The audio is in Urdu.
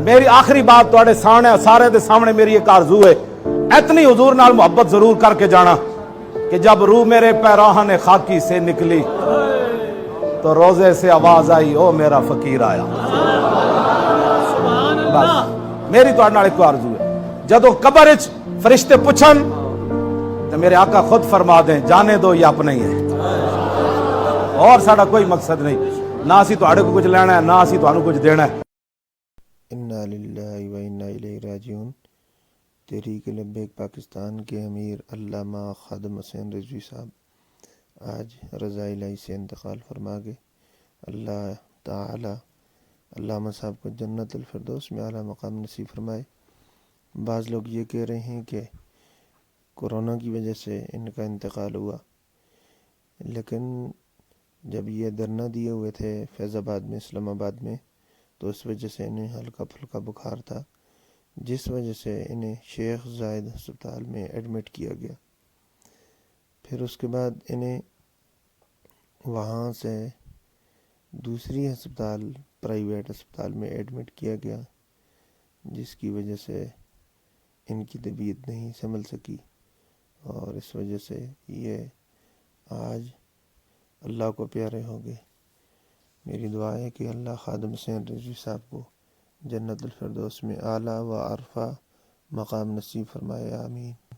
میری آخری بات تواڈے سامنے سارے دے سامنے میری ایک آرزو ہے، اتنی حضور نال محبت ضرور کر کے جانا کہ جب روح میرے پیراہن خاکی سے نکلی تو روزے سے آواز آئی او میرا فقیر آیا۔ بس میری تواڈے نال ایک آرزو ہے، جدو قبر وچ فرشتے پوچھن تو میرے آقا خود فرما دیں جانے دو یہ اپنا ہی ہے، اور ساڈا کوئی مقصد نہیں، نہ اسی تواڈے کو کچھ لینا ہے نہ اسی تانوں کچھ دینا ہے۔ انا للہ و انا الیہ راجعون۔ تحریک لبیک پاکستان کے امیر علامہ خادم حسین رضوی صاحب آج رضا الہی سے انتقال فرما گئے۔ اللہ تعالی علامہ صاحب کو جنت الفردوس میں اعلیٰ مقام نصیب فرمائے۔ بعض لوگ یہ کہہ رہے ہیں کہ کورونا کی وجہ سے ان کا انتقال ہوا، لیکن جب یہ دھرنا دیے ہوئے تھے فیض آباد میں، اسلام آباد میں، تو اس وجہ سے انہیں ہلکا پھلکا بخار تھا، جس وجہ سے انہیں شیخ زائد ہسپتال میں ایڈمٹ کیا گیا۔ پھر اس کے بعد انہیں وہاں سے دوسری ہسپتال پرائیویٹ ہسپتال میں ایڈمٹ کیا گیا، جس کی وجہ سے ان کی طبیعت نہیں سنبھل سکی، اور اس وجہ سے یہ آج اللہ کو پیارے ہو گئے۔ میری دعا ہے کہ اللہ خادم حسین رضوی صاحب کو جنت الفردوس میں اعلیٰ و عرفہ مقام نصیب فرمائے، آمین۔